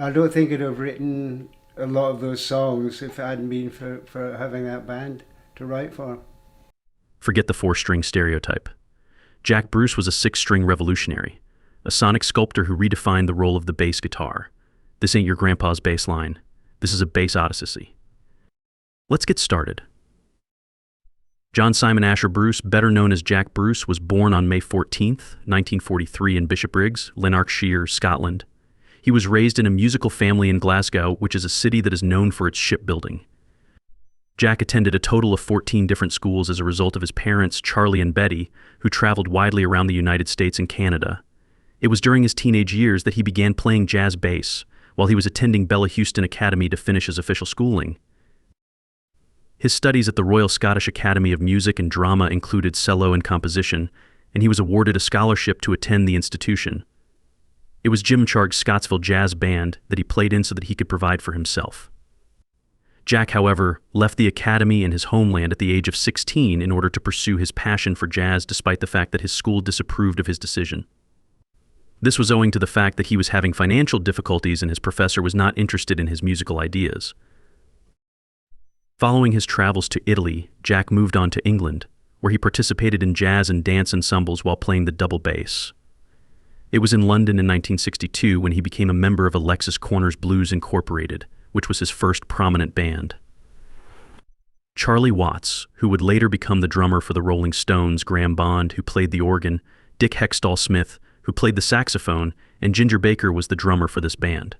I don't think I'd have written a lot of those songs if it hadn't been for having that band to write for. Forget the four-string stereotype. Jack Bruce was a six-string revolutionary, a sonic sculptor who redefined the role of the bass guitar. This ain't your grandpa's bass line. This is a bass odyssey. Let's get started. John Simon Asher Bruce, better known as Jack Bruce, was born on May 14th, 1943 in Bishopbriggs, Lanarkshire, Scotland. He was raised in a musical family in Glasgow, which is a city that is known for its shipbuilding. Jack attended a total of 14 different schools as a result of his parents, Charlie and Betty, who traveled widely around the United States and Canada. It was during his teenage years that he began playing jazz bass, while he was attending Bella Houston Academy to finish his official schooling. His studies at the Royal Scottish Academy of Music and Drama included cello and composition, and he was awarded a scholarship to attend the institution. It was Jim Charg's Scottsville Jazz Band that he played in so that he could provide for himself. Jack, however, left the academy and his homeland at the age of 16 in order to pursue his passion for jazz despite the fact that his school disapproved of his decision. This was owing to the fact that he was having financial difficulties and his professor was not interested in his musical ideas. Following his travels to Italy, Jack moved on to England, where he participated in jazz and dance ensembles while playing the double bass. It was in London in 1962 when he became a member of Alexis Corners Blues Incorporated, which was his first prominent band. Charlie Watts, who would later become the drummer for the Rolling Stones, Graham Bond, who played the organ, Dick Hextall Smith, who played the saxophone, and Ginger Baker was the drummer for this band.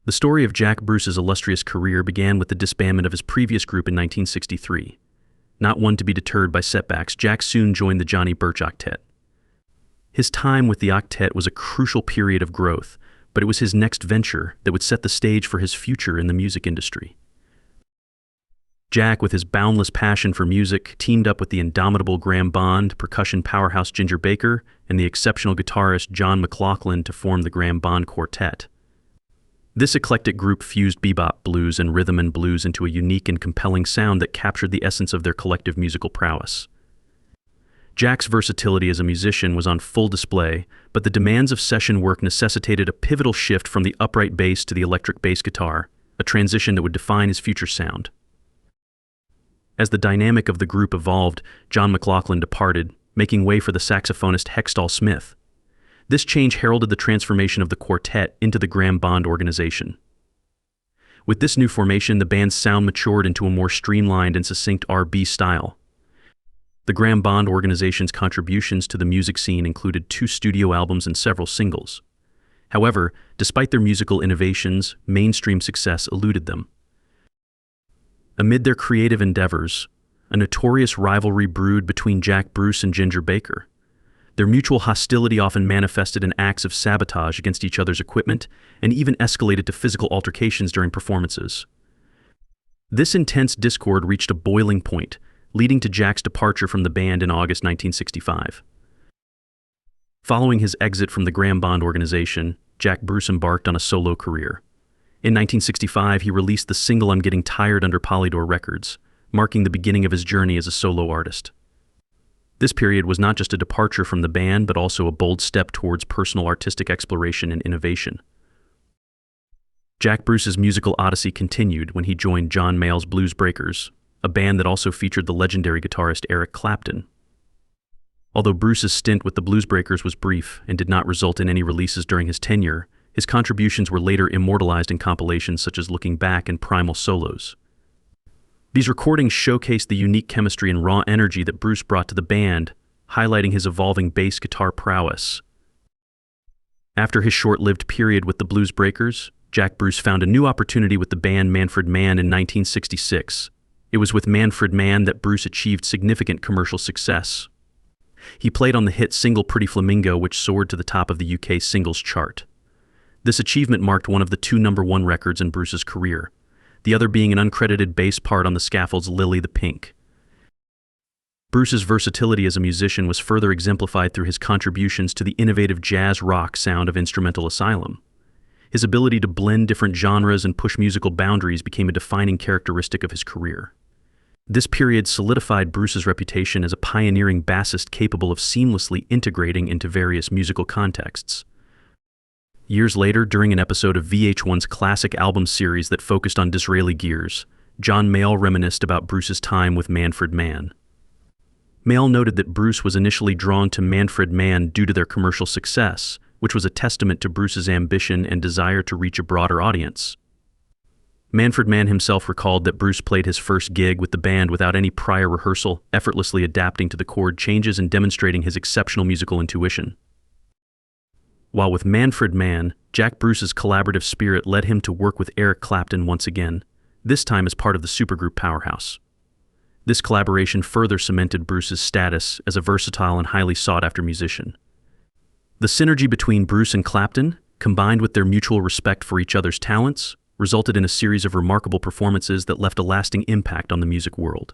The story of Jack Bruce's illustrious career began with the disbandment of his previous group in 1963. Not one to be deterred by setbacks, Jack soon joined the Johnny Birch Octet. His time with the octet was a crucial period of growth, but it was his next venture that would set the stage for his future in the music industry. Jack, with his boundless passion for music, teamed up with the indomitable Graham Bond, percussion powerhouse Ginger Baker, and the exceptional guitarist John McLaughlin to form the Graham Bond Quartet. This eclectic group fused bebop, blues, and rhythm and blues into a unique and compelling sound that captured the essence of their collective musical prowess. Jack's versatility as a musician was on full display, but the demands of session work necessitated a pivotal shift from the upright bass to the electric bass guitar, a transition that would define his future sound. As the dynamic of the group evolved, John McLaughlin departed, making way for the saxophonist Hextall Smith. This change heralded the transformation of the quartet into the Graham Bond organization. With this new formation, the band's sound matured into a more streamlined and succinct R&B style. The Graham Bond organization's contributions to the music scene included 2 studio albums and several singles. However, despite their musical innovations, mainstream success eluded them. Amid their creative endeavors, a notorious rivalry brewed between Jack Bruce and Ginger Baker. Their mutual hostility often manifested in acts of sabotage against each other's equipment and even escalated to physical altercations during performances. This intense discord reached a boiling point, leading to Jack's departure from the band in August 1965. Following his exit from the Graham Bond organization, Jack Bruce embarked on a solo career. In 1965, he released the single I'm Getting Tired under Polydor Records, marking the beginning of his journey as a solo artist. This period was not just a departure from the band, but also a bold step towards personal artistic exploration and innovation. Jack Bruce's musical odyssey continued when he joined John Mayall's Blues Breakers, a band that also featured the legendary guitarist Eric Clapton. Although Bruce's stint with the Blues Breakers was brief and did not result in any releases during his tenure, his contributions were later immortalized in compilations such as Looking Back and Primal Solos. These recordings showcased the unique chemistry and raw energy that Bruce brought to the band, highlighting his evolving bass guitar prowess. After his short-lived period with the Blues Breakers, Jack Bruce found a new opportunity with the band Manfred Mann in 1966. It was with Manfred Mann that Bruce achieved significant commercial success. He played on the hit single Pretty Flamingo, which soared to the top of the UK singles chart. This achievement marked one of the 2 number-1 records in Bruce's career, the other being an uncredited bass part on the Scaffold's Lily the Pink. Bruce's versatility as a musician was further exemplified through his contributions to the innovative jazz rock sound of Instrumental Asylum. His ability to blend different genres and push musical boundaries became a defining characteristic of his career. This period solidified Bruce's reputation as a pioneering bassist capable of seamlessly integrating into various musical contexts. Years later, during an episode of VH1's classic album series that focused on Disraeli Gears, John Mayall reminisced about Bruce's time with Manfred Mann. Mayall noted that Bruce was initially drawn to Manfred Mann due to their commercial success, which was a testament to Bruce's ambition and desire to reach a broader audience. Manfred Mann himself recalled that Bruce played his first gig with the band without any prior rehearsal, effortlessly adapting to the chord changes and demonstrating his exceptional musical intuition. While with Manfred Mann, Jack Bruce's collaborative spirit led him to work with Eric Clapton once again, this time as part of the supergroup Powerhouse. This collaboration further cemented Bruce's status as a versatile and highly sought-after musician. The synergy between Bruce and Clapton, combined with their mutual respect for each other's talents, resulted in a series of remarkable performances that left a lasting impact on the music world.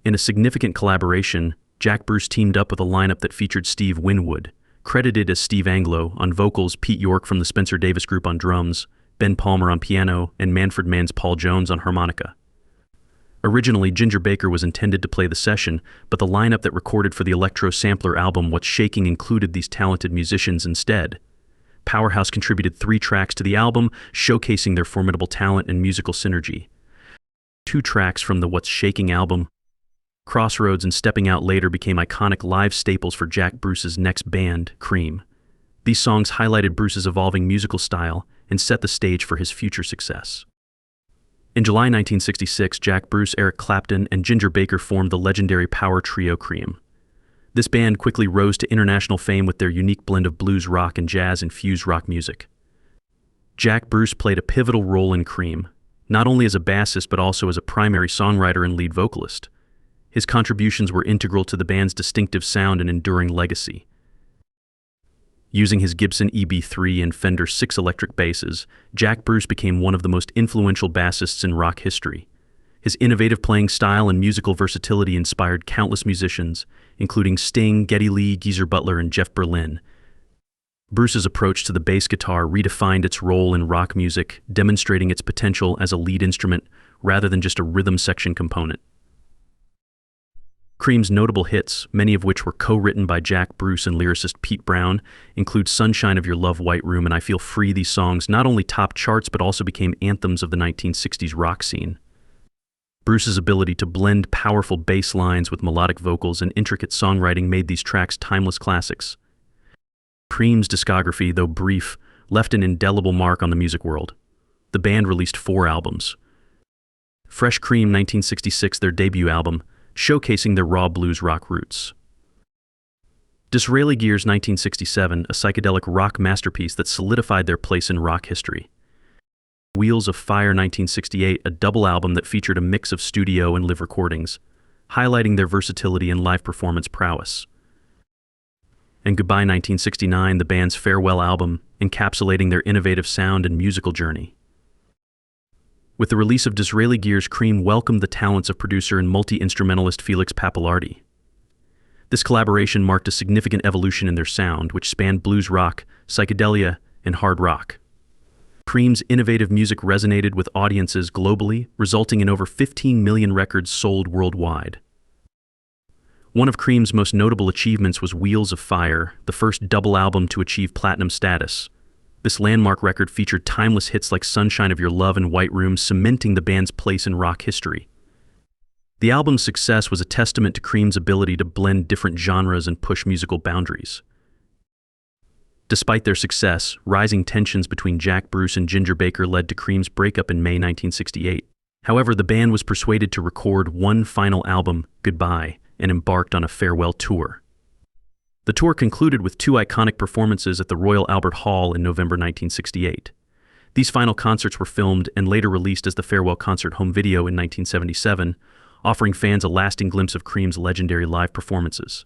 In a significant collaboration, Jack Bruce teamed up with a lineup that featured Steve Winwood, credited as Steve Anglo, on vocals, Pete York from the Spencer Davis Group on drums, Ben Palmer on piano, and Manfred Mann's Paul Jones on harmonica. Originally, Ginger Baker was intended to play the session, but the lineup that recorded for the Electro Sampler album What's Shaking included these talented musicians instead. Powerhouse contributed 3 tracks to the album, showcasing their formidable talent and musical synergy. 2 tracks from the What's Shaking album, Crossroads and Stepping Out Later, became iconic live staples for Jack Bruce's next band, Cream. These songs highlighted Bruce's evolving musical style and set the stage for his future success. In July 1966, Jack Bruce, Eric Clapton, and Ginger Baker formed the legendary power trio Cream. This band quickly rose to international fame with their unique blend of blues rock and jazz-infused rock music. Jack Bruce played a pivotal role in Cream, not only as a bassist but also as a primary songwriter and lead vocalist. His contributions were integral to the band's distinctive sound and enduring legacy. Using his Gibson EB3 and Fender 6 electric basses, Jack Bruce became one of the most influential bassists in rock history. His innovative playing style and musical versatility inspired countless musicians, including Sting, Geddy Lee, Geezer Butler, and Jeff Berlin. Bruce's approach to the bass guitar redefined its role in rock music, demonstrating its potential as a lead instrument rather than just a rhythm section component. Cream's notable hits, many of which were co-written by Jack Bruce and lyricist Pete Brown, include Sunshine of Your Love, White Room, and I Feel Free. These songs not only topped charts but also became anthems of the 1960s rock scene. Bruce's ability to blend powerful bass lines with melodic vocals and intricate songwriting made these tracks timeless classics. Cream's discography, though brief, left an indelible mark on the music world. The band released 4 albums. Fresh Cream 1966, their debut album, showcasing their raw blues rock roots. Disraeli Gears 1967, a psychedelic rock masterpiece that solidified their place in rock history. Wheels of Fire 1968, a double album that featured a mix of studio and live recordings, highlighting their versatility and live performance prowess. And Goodbye 1969, the band's farewell album, encapsulating their innovative sound and musical journey. With the release of Disraeli Gears, Cream welcomed the talents of producer and multi-instrumentalist Felix Pappalardi. This collaboration marked a significant evolution in their sound, which spanned blues rock, psychedelia, and hard rock. Cream's innovative music resonated with audiences globally, resulting in over 15 million records sold worldwide. One of Cream's most notable achievements was Wheels of Fire, the first double album to achieve platinum status. This landmark record featured timeless hits like Sunshine of Your Love and White Room, cementing the band's place in rock history. The album's success was a testament to Cream's ability to blend different genres and push musical boundaries. Despite their success, rising tensions between Jack Bruce and Ginger Baker led to Cream's breakup in May 1968. However, the band was persuaded to record one final album, Goodbye, and embarked on a farewell tour. The tour concluded with 2 iconic performances at the Royal Albert Hall in November 1968. These final concerts were filmed and later released as the farewell concert home video in 1977, offering fans a lasting glimpse of Cream's legendary live performances.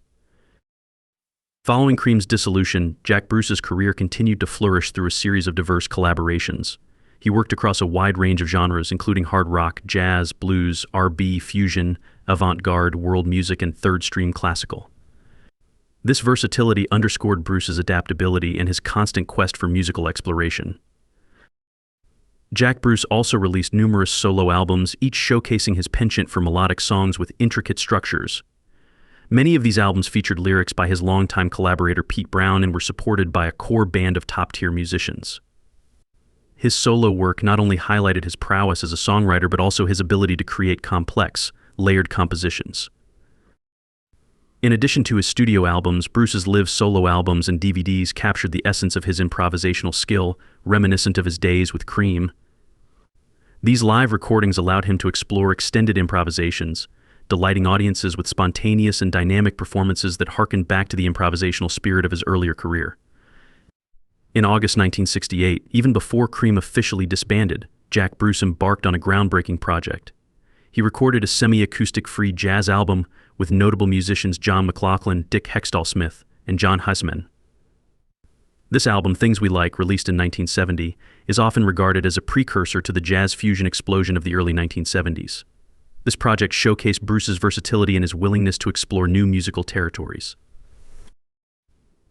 Following Cream's dissolution, Jack Bruce's career continued to flourish through a series of diverse collaborations. He worked across a wide range of genres, including hard rock, jazz, blues, R&B, fusion, avant-garde, world music, and third-stream classical. This versatility underscored Bruce's adaptability and his constant quest for musical exploration. Jack Bruce also released numerous solo albums, each showcasing his penchant for melodic songs with intricate structures. Many of these albums featured lyrics by his longtime collaborator Pete Brown and were supported by a core band of top-tier musicians. His solo work not only highlighted his prowess as a songwriter but also his ability to create complex, layered compositions. In addition to his studio albums, Bruce's live solo albums and DVDs captured the essence of his improvisational skill, reminiscent of his days with Cream. These live recordings allowed him to explore extended improvisations, delighting audiences with spontaneous and dynamic performances that harkened back to the improvisational spirit of his earlier career. In August 1968, even before Cream officially disbanded, Jack Bruce embarked on a groundbreaking project. He recorded a semi-acoustic free jazz album with notable musicians John McLaughlin, Dick Hextall-Smith, and John Husman. This album, Things We Like, released in 1970, is often regarded as a precursor to the jazz fusion explosion of the early 1970s. This project showcased Bruce's versatility and his willingness to explore new musical territories.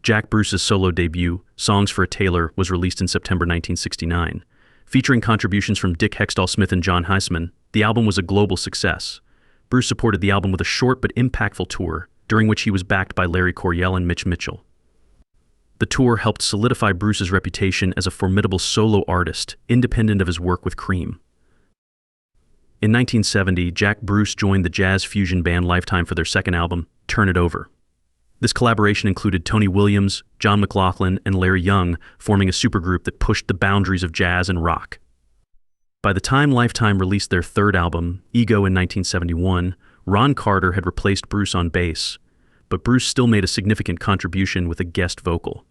Jack Bruce's solo debut, Songs for a Tailor, was released in September 1969. Featuring contributions from Dick Hextall-Smith and John Husman, the album was a global success. Bruce supported the album with a short but impactful tour, during which he was backed by Larry Coryell and Mitch Mitchell. The tour helped solidify Bruce's reputation as a formidable solo artist, independent of his work with Cream. In 1970, Jack Bruce joined the jazz fusion band Lifetime for their second album, Turn It Over. This collaboration included Tony Williams, John McLaughlin, and Larry Young, forming a supergroup that pushed the boundaries of jazz and rock. By the time Lifetime released their third album, Ego, in 1971, Ron Carter had replaced Bruce on bass, but Bruce still made a significant contribution with a guest vocal.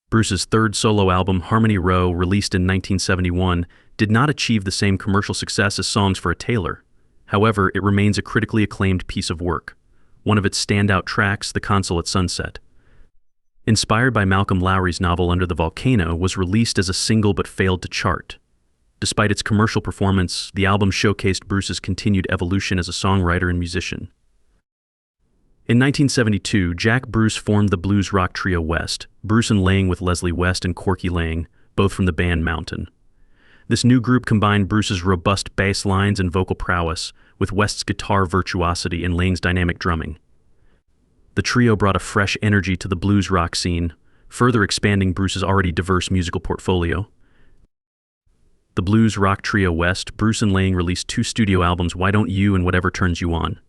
Bruce's third solo album, Harmony Row, released in 1971, did not achieve the same commercial success as Songs for a Tailor. However, it remains a critically acclaimed piece of work. One of its standout tracks, The Consul at Sunset, inspired by Malcolm Lowry's novel Under the Volcano, was released as a single but failed to chart. Despite its commercial performance, the album showcased Bruce's continued evolution as a songwriter and musician. In 1972, Jack Bruce formed the blues rock trio West, Bruce and Lang with Leslie West and Corky Lang, both from the band Mountain. This new group combined Bruce's robust bass lines and vocal prowess with West's guitar virtuosity and Lang's dynamic drumming. The trio brought a fresh energy to the blues rock scene, further expanding Bruce's already diverse musical portfolio. The blues rock trio West, Bruce and Lang, released 2 studio albums, Why Don't You and Whatever Turns You On.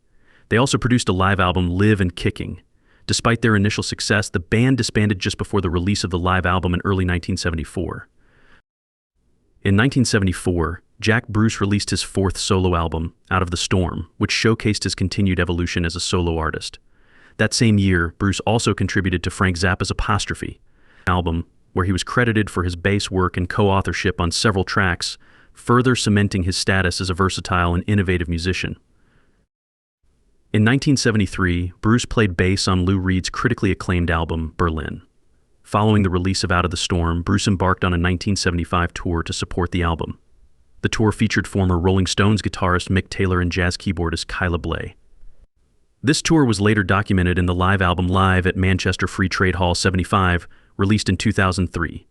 They also produced a live album, Live and Kicking. Despite their initial success, the band disbanded just before the release of the live album in early 1974. In 1974, Jack Bruce released his 4th solo album, Out of the Storm, which showcased his continued evolution as a solo artist. That same year, Bruce also contributed to Frank Zappa's Apostrophe album, where he was credited for his bass work and co-authorship on several tracks, further cementing his status as a versatile and innovative musician. In 1973, Bruce played bass on Lou Reed's critically acclaimed album, Berlin. Following the release of Out of the Storm, Bruce embarked on a 1975 tour to support the album. The tour featured former Rolling Stones guitarist Mick Taylor and jazz keyboardist Kyla Bley. This tour was later documented in the live album Live at Manchester Free Trade Hall 75, released in 2003.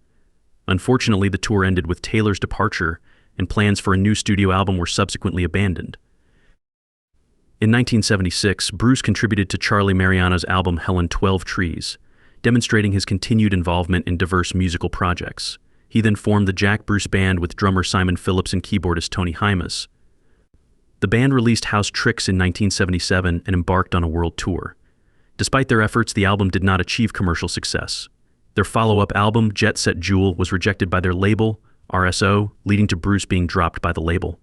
Unfortunately, the tour ended with Taylor's departure, and plans for a new studio album were subsequently abandoned. In 1976, Bruce contributed to Charlie Mariano's album Helen 12 Trees, demonstrating his continued involvement in diverse musical projects. He then formed the Jack Bruce Band with drummer Simon Phillips and keyboardist Tony Hymas. The band released House Tricks in 1977 and embarked on a world tour. Despite their efforts, the album did not achieve commercial success. Their follow-up album, Jet Set Jewel, was rejected by their label, RSO, leading to Bruce being dropped by the label.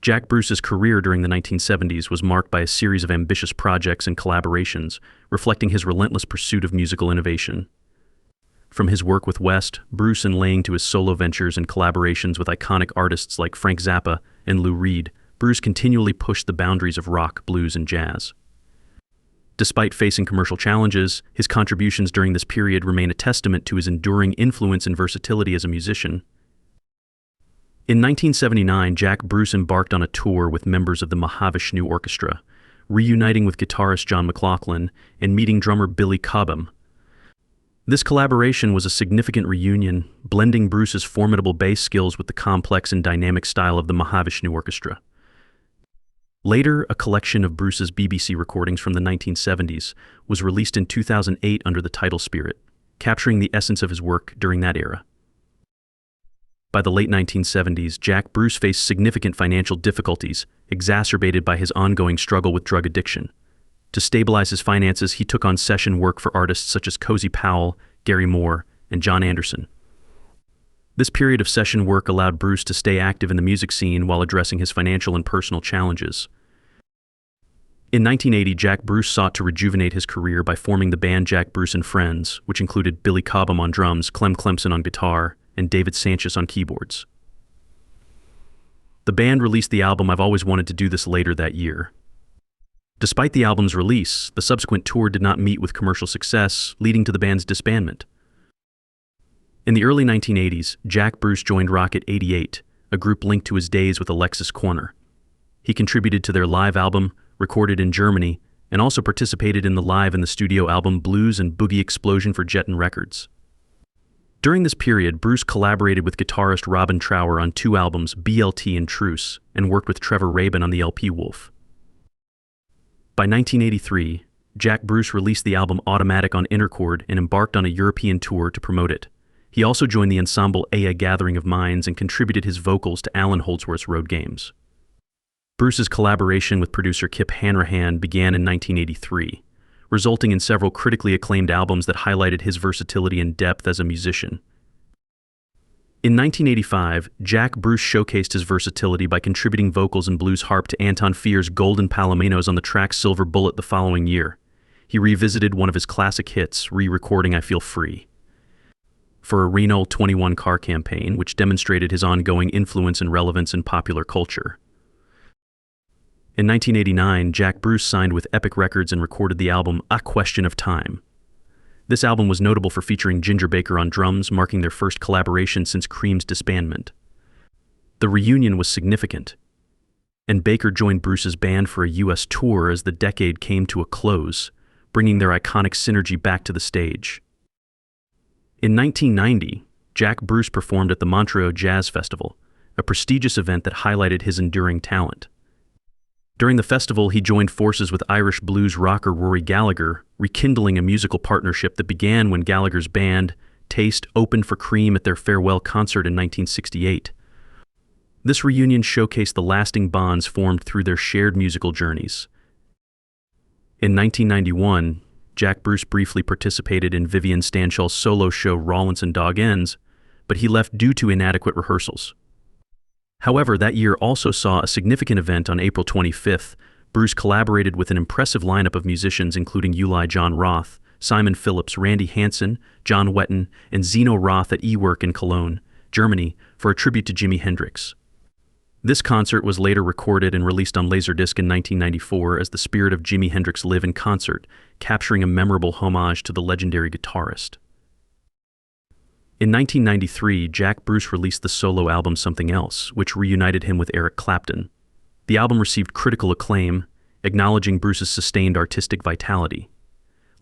Jack Bruce's career during the 1970s was marked by a series of ambitious projects and collaborations, reflecting his relentless pursuit of musical innovation. From his work with West, Bruce and Lang to his solo ventures and collaborations with iconic artists like Frank Zappa and Lou Reed, Bruce continually pushed the boundaries of rock, blues, and jazz. Despite facing commercial challenges, his contributions during this period remain a testament to his enduring influence and versatility as a musician. In 1979, Jack Bruce embarked on a tour with members of the Mahavishnu Orchestra, reuniting with guitarist John McLaughlin and meeting drummer Billy Cobham. This collaboration was a significant reunion, blending Bruce's formidable bass skills with the complex and dynamic style of the Mahavishnu Orchestra. Later, a collection of Bruce's BBC recordings from the 1970s was released in 2008 under the title Spirit, capturing the essence of his work during that era. By the late 1970s, Jack Bruce faced significant financial difficulties, exacerbated by his ongoing struggle with drug addiction. To stabilize his finances, he took on session work for artists such as Cozy Powell, Gary Moore, and John Anderson. This period of session work allowed Bruce to stay active in the music scene while addressing his financial and personal challenges. In 1980, Jack Bruce sought to rejuvenate his career by forming the band Jack Bruce and Friends, which included Billy Cobham on drums, Clem Clemson on guitar, and David Sanchez on keyboards. The band released the album I've Always Wanted to Do This later that year. Despite the album's release, the subsequent tour did not meet with commercial success, leading to the band's disbandment. In the early 1980s, Jack Bruce joined Rocket 88, a group linked to his days with Alexis Korner. He contributed to their live album, recorded in Germany, and also participated in the Live in the Studio album Blues and Boogie Explosion for Jetton Records. During this period, Bruce collaborated with guitarist Robin Trower on 2 albums, BLT and Truce, and worked with Trevor Rabin on the LP Wolf. By 1983, Jack Bruce released the album Automatic on Interchord and embarked on a European tour to promote it. He also joined the ensemble A Gathering of Minds and contributed his vocals to Alan Holdsworth's Road Games. Bruce's collaboration with producer Kip Hanrahan began in 1983, resulting in several critically acclaimed albums that highlighted his versatility and depth as a musician. In 1985, Jack Bruce showcased his versatility by contributing vocals and blues harp to Anton Fier's Golden Palominos on the track Silver Bullet the following year. He revisited one of his classic hits, re-recording I Feel Free, for a Renault 21 car campaign, which demonstrated his ongoing influence and relevance in popular culture. In 1989, Jack Bruce signed with Epic Records and recorded the album A Question of Time. This album was notable for featuring Ginger Baker on drums, marking their first collaboration since Cream's disbandment. The reunion was significant, and Baker joined Bruce's band for a U.S. tour as the decade came to a close, bringing their iconic synergy back to the stage. In 1990, Jack Bruce performed at the Montreux Jazz Festival, a prestigious event that highlighted his enduring talent. During the festival, he joined forces with Irish blues rocker Rory Gallagher, rekindling a musical partnership that began when Gallagher's band, Taste, opened for Cream at their farewell concert in 1968. This reunion showcased the lasting bonds formed through their shared musical journeys. In 1991, Jack Bruce briefly participated in Vivian Stanshall's solo show Rawlinson Dog Ends, but he left due to inadequate rehearsals. However, that year also saw a significant event on April 25th. Bruce collaborated with an impressive lineup of musicians including Uli John Roth, Simon Phillips, Randy Hansen, John Wetton, and Zeno Roth at E-Work in Cologne, Germany, for a tribute to Jimi Hendrix. This concert was later recorded and released on Laserdisc in 1994 as The Spirit of Jimi Hendrix Live in Concert, capturing a memorable homage to the legendary guitarist. In 1993, Jack Bruce released the solo album Something Else, which reunited him with Eric Clapton. The album received critical acclaim, acknowledging Bruce's sustained artistic vitality.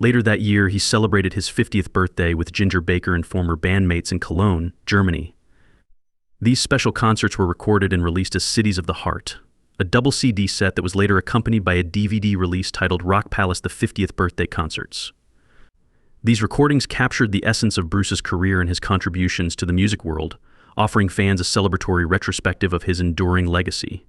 Later that year, he celebrated his 50th birthday with Ginger Baker and former bandmates in Cologne, Germany. These special concerts were recorded and released as Cities of the Heart, a double CD set that was later accompanied by a DVD release titled Rock Palace: The 50th Birthday Concerts. These recordings captured the essence of Bruce's career and his contributions to the music world, offering fans a celebratory retrospective of his enduring legacy.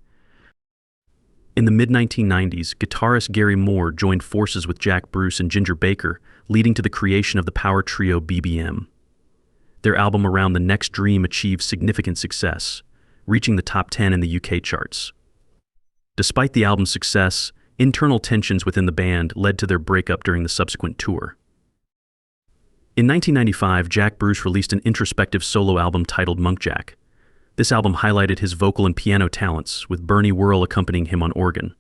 In the mid-1990s, guitarist Gary Moore joined forces with Jack Bruce and Ginger Baker, leading to the creation of the power trio BBM. Their album Around the Next Dream achieved significant success, reaching the top 10 in the UK charts. Despite the album's success, internal tensions within the band led to their breakup during the subsequent tour. In 1995, Jack Bruce released an introspective solo album titled Monkjack. This album highlighted his vocal and piano talents, with Bernie Worrell accompanying him on organ.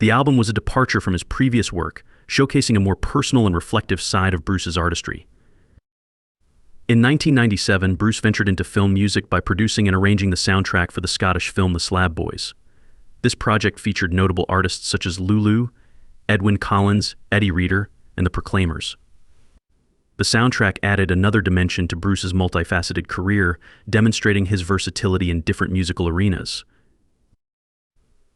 The album was a departure from his previous work, showcasing a more personal and reflective side of Bruce's artistry. In 1997, Bruce ventured into film music by producing and arranging the soundtrack for the Scottish film The Slab Boys. This project featured notable artists such as Lulu, Edwyn Collins, Eddie Reader, and The Proclaimers. The soundtrack added another dimension to Bruce's multifaceted career, demonstrating his versatility in different musical arenas.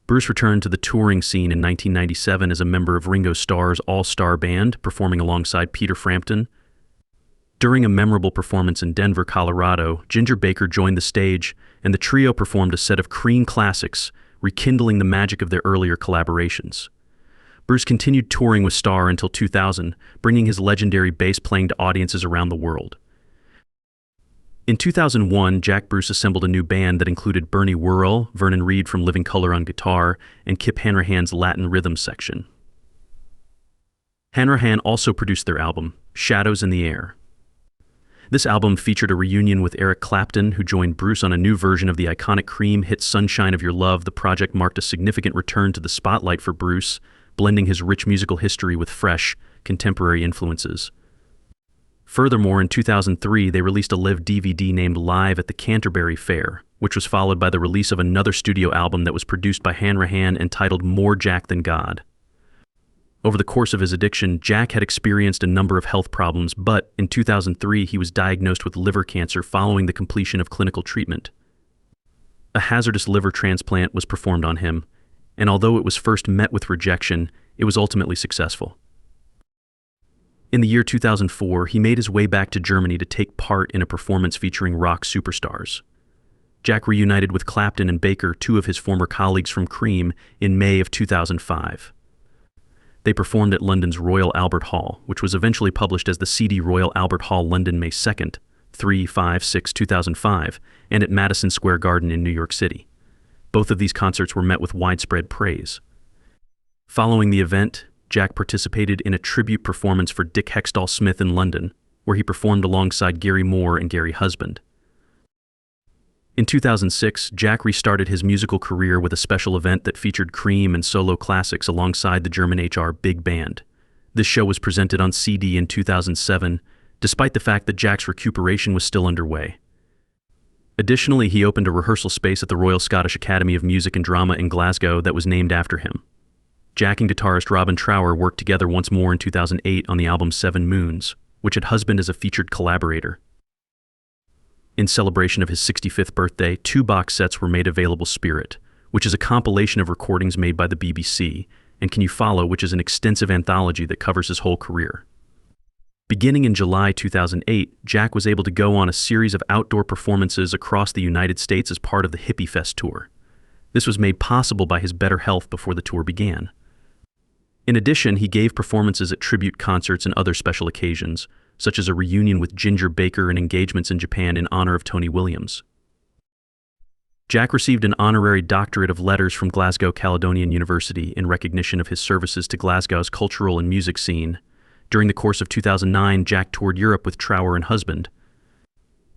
Bruce returned to the touring scene in 1997 as a member of Ringo Starr's all-star band, performing alongside Peter Frampton. During a memorable performance in Denver, Colorado, Ginger Baker joined the stage, and the trio performed a set of Cream classics, rekindling the magic of their earlier collaborations. Bruce continued touring with Starr until 2000, bringing his legendary bass playing to audiences around the world. In 2001, Jack Bruce assembled a new band that included Bernie Worrell, Vernon Reid from Living Colour on guitar, and Kip Hanrahan's Latin rhythm section. Hanrahan also produced their album, Shadows in the Air. This album featured a reunion with Eric Clapton, who joined Bruce on a new version of the iconic Cream hit Sunshine of Your Love. The project marked a significant return to the spotlight for Bruce, blending his rich musical history with fresh, contemporary influences. Furthermore, in 2003, they released a live DVD named Live at the Canterbury Fair, which was followed by the release of another studio album that was produced by Hanrahan entitled More Jack Than God. Over the course of his addiction, Jack had experienced a number of health problems, but in 2003 he was diagnosed with liver cancer following the completion of clinical treatment. A hazardous liver transplant was performed on him, and although it was first met with rejection, it was ultimately successful. In the year 2004, he made his way back to Germany to take part in a performance featuring rock superstars. Jack reunited with Clapton and Baker, two of his former colleagues from Cream, in May of 2005. They performed at London's Royal Albert Hall, which was eventually published as the CD Royal Albert Hall, London, May 2nd, 3, 5, 6, 2005, and at Madison Square Garden in New York City. Both of these concerts were met with widespread praise. Following the event, Jack participated in a tribute performance for Dick Hextall Smith in London, where he performed alongside Gary Moore and Gary Husband. In 2006, Jack restarted his musical career with a special event that featured Cream and solo classics alongside the German HR Big Band. This show was presented on CD in 2007, despite the fact that Jack's recuperation was still underway. Additionally, he opened a rehearsal space at the Royal Scottish Academy of Music and Drama in Glasgow that was named after him. Jack and guitarist Robin Trower worked together once more in 2008 on the album 7 Moons, which had Husband as a featured collaborator. In celebration of his 65th birthday, 2 box sets were made available: Spirit, which is a compilation of recordings made by the BBC, and Can You Follow, which is an extensive anthology that covers his whole career. Beginning in July 2008, Jack was able to go on a series of outdoor performances across the United States as part of the Hippie Fest tour. This was made possible by his better health before the tour began. In addition, he gave performances at tribute concerts and other special occasions, such as a reunion with Ginger Baker and engagements in Japan in honor of Tony Williams. Jack received an honorary doctorate of letters from Glasgow Caledonian University in recognition of his services to Glasgow's cultural and music scene. During the course of 2009, Jack toured Europe with Trower and Husband.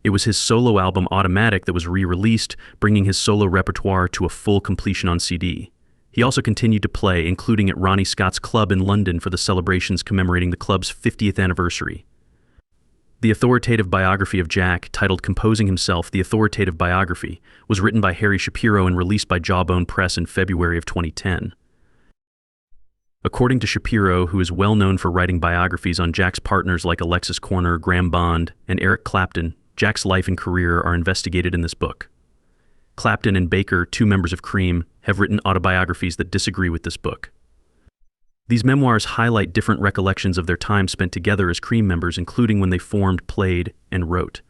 It was his solo album Automatic that was re-released, bringing his solo repertoire to a full completion on CD. He also continued to play, including at Ronnie Scott's Club in London for the celebrations commemorating the club's 50th anniversary. The authoritative biography of Jack, titled Composing Himself, The Authoritative Biography, was written by Harry Shapiro and released by Jawbone Press in February of 2010. According to Shapiro, who is well known for writing biographies on Jack's partners like Alexis Korner, Graham Bond, and Eric Clapton, Jack's life and career are investigated in this book. Clapton and Baker, 2 members of Cream, have written autobiographies that disagree with this book. These memoirs highlight different recollections of their time spent together as Cream members, including when they formed, played, and wrote.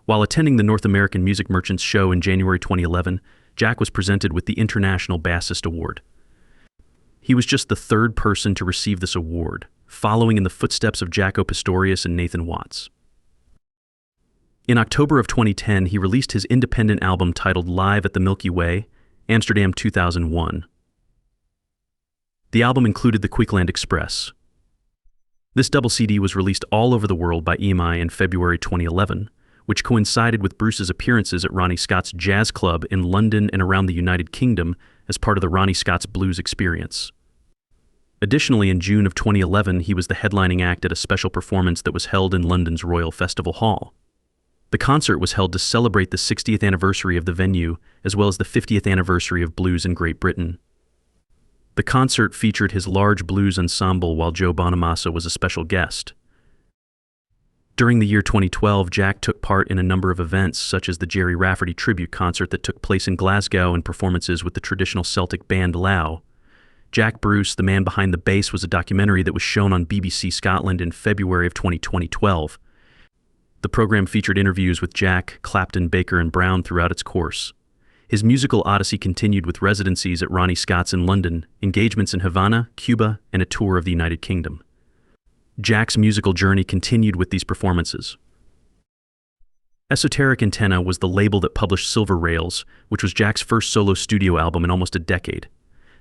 While attending the North American Music Merchants show in January 2011, Jack was presented with the International Bassist Award. He was just the 3rd person to receive this award, following in the footsteps of Jaco Pastorius and Nathan Watts. In October of 2010, he released his independent album titled Live at the Milky Way, Amsterdam 2001. The album included the Quickland Express. This double CD was released all over the world by EMI in February 2011, which coincided with Bruce's appearances at Ronnie Scott's Jazz Club in London and around the United Kingdom as part of the Ronnie Scott's Blues Experience. Additionally, in June of 2011, he was the headlining act at a special performance that was held in London's Royal Festival Hall. The concert was held to celebrate the 60th anniversary of the venue, as well as the 50th anniversary of blues in Great Britain. The concert featured his large blues ensemble while Joe Bonamassa was a special guest. During the year 2012, Jack took part in a number of events, such as the Jerry Rafferty tribute concert that took place in Glasgow and performances with the traditional Celtic band Lau. Jack Bruce, the man behind the bass, was a documentary that was shown on BBC Scotland in February of 2012. The program featured interviews with Jack, Clapton, Baker, and Brown throughout its course. His musical odyssey continued with residencies at Ronnie Scott's in London, engagements in Havana, Cuba, and a tour of the United Kingdom. Jack's musical journey continued with these performances. Esoteric Antenna was the label that published Silver Rails, which was Jack's first solo studio album in almost a decade.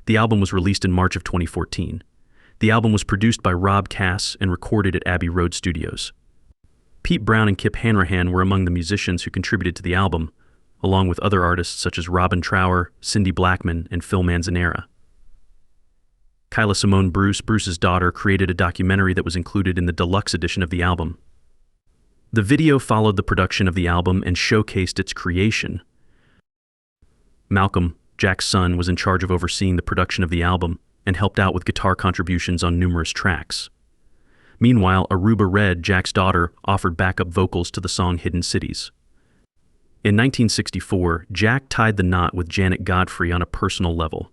The album was released in March of 2014. The album was produced by Rob Cass and recorded at Abbey Road Studios. Pete Brown and Kip Hanrahan were among the musicians who contributed to the album, along with other artists such as Robin Trower, Cindy Blackman, and Phil Manzanera. Kyla Simone Bruce, Bruce's daughter, created a documentary that was included in the deluxe edition of the album. The video followed the production of the album and showcased its creation. Malcolm, Jack's son, was in charge of overseeing the production of the album and helped out with guitar contributions on numerous tracks. Meanwhile, Aruba Red, Jack's daughter, offered backup vocals to the song Hidden Cities. In 1964, Jack tied the knot with Janet Godfrey on a personal level.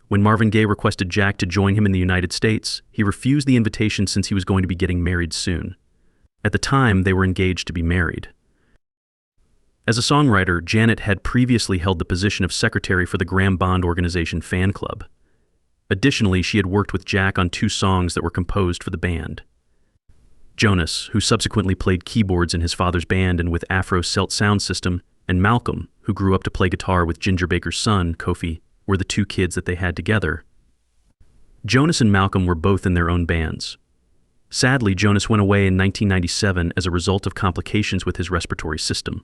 When Marvin Gaye requested Jack to join him in the United States, he refused the invitation since he was going to be getting married soon. At the time, they were engaged to be married. As a songwriter, Janet had previously held the position of secretary for the Graham Bond Organization fan club. Additionally, she had worked with Jack on 2 songs that were composed for the band. Jonas, who subsequently played keyboards in his father's band and with Afro Celt sound system, and Malcolm, who grew up to play guitar with Ginger Baker's son, Kofi, were the 2 kids that they had together. Jonas and Malcolm were both in their own bands. Sadly, Jonas went away in 1997 as a result of complications with his respiratory system.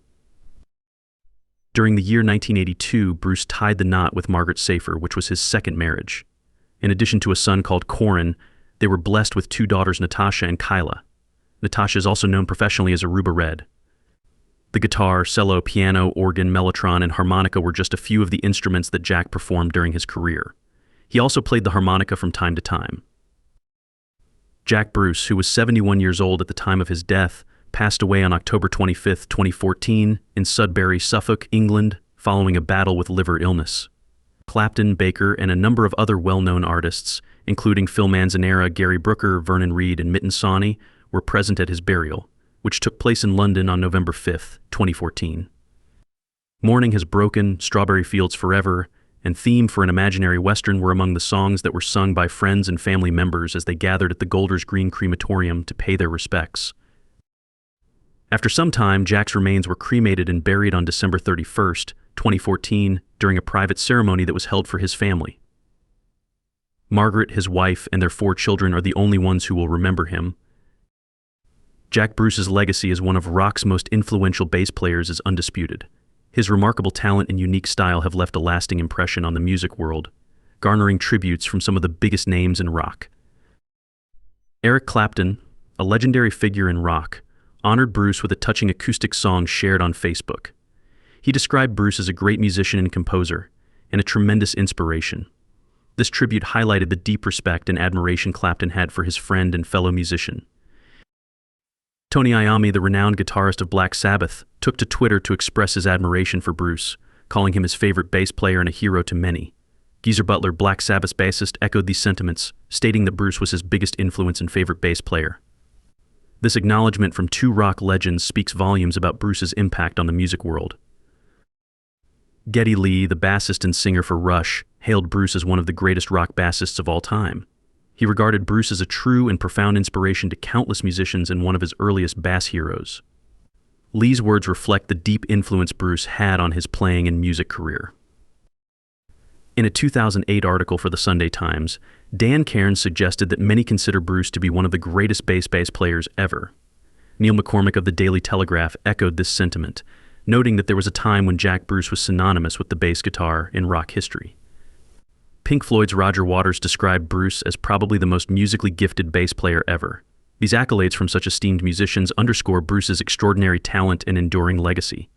During the year 1982, Bruce tied the knot with Margaret Safer, which was his second marriage. In addition to a son called Corin, they were blessed with 2 daughters, Natasha and Kyla. Natasha is also known professionally as Aruba Red. The guitar, cello, piano, organ, mellotron, and harmonica were just a few of the instruments that Jack performed during his career. He also played the harmonica from time to time. Jack Bruce, who was 71 years old at the time of his death, passed away on October 25, 2014, in Sudbury, Suffolk, England, following a battle with liver illness. Clapton, Baker, and a number of other well-known artists, including Phil Manzanera, Gary Brooker, Vernon Reid, and Mitten Sawney, were present at his burial, which took place in London on November 5, 2014. Morning Has Broken, Strawberry Fields Forever, and Theme for an Imaginary Western were among the songs that were sung by friends and family members as they gathered at the Golders Green Crematorium to pay their respects. After some time, Jack's remains were cremated and buried on December 31, 2014, during a private ceremony that was held for his family. Margaret, his wife, and their 4 children are the only ones who will remember him. Jack Bruce's legacy as one of rock's most influential bass players is undisputed. His remarkable talent and unique style have left a lasting impression on the music world, garnering tributes from some of the biggest names in rock. Eric Clapton, a legendary figure in rock, honored Bruce with a touching acoustic song shared on Facebook. He described Bruce as a great musician and composer, and a tremendous inspiration. This tribute highlighted the deep respect and admiration Clapton had for his friend and fellow musician. Tony Iommi, the renowned guitarist of Black Sabbath, took to Twitter to express his admiration for Bruce, calling him his favorite bass player and a hero to many. Geezer Butler, Black Sabbath's bassist, echoed these sentiments, stating that Bruce was his biggest influence and favorite bass player. This acknowledgement from 2 rock legends speaks volumes about Bruce's impact on the music world. Geddy Lee, the bassist and singer for Rush, hailed Bruce as one of the greatest rock bassists of all time. He regarded Bruce as a true and profound inspiration to countless musicians and one of his earliest bass heroes. Lee's words reflect the deep influence Bruce had on his playing and music career. In a 2008 article for the Sunday Times, Dan Cairns suggested that many consider Bruce to be one of the greatest bass players ever. Neil McCormick of the Daily Telegraph echoed this sentiment, noting that there was a time when Jack Bruce was synonymous with the bass guitar in rock history. Pink Floyd's Roger Waters described Bruce as probably the most musically gifted bass player ever. These accolades from such esteemed musicians underscore Bruce's extraordinary talent and enduring legacy.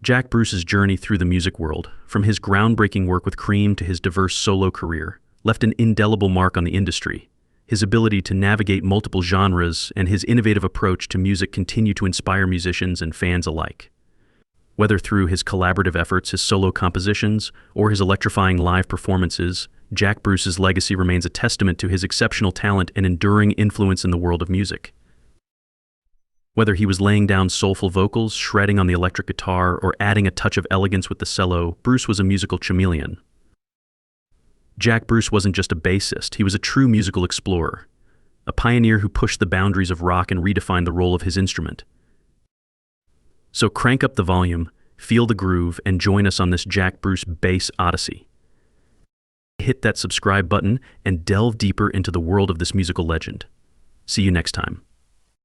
Jack Bruce's journey through the music world, from his groundbreaking work with Cream to his diverse solo career, left an indelible mark on the industry. His ability to navigate multiple genres and his innovative approach to music continue to inspire musicians and fans alike. Whether through his collaborative efforts, his solo compositions, or his electrifying live performances, Jack Bruce's legacy remains a testament to his exceptional talent and enduring influence in the world of music. Whether he was laying down soulful vocals, shredding on the electric guitar, or adding a touch of elegance with the cello, Bruce was a musical chameleon. Jack Bruce wasn't just a bassist, he was a true musical explorer, a pioneer who pushed the boundaries of rock and redefined the role of his instrument. So crank up the volume, feel the groove, and join us on this Jack Bruce bass odyssey. Hit that subscribe button and delve deeper into the world of this musical legend. See you next time.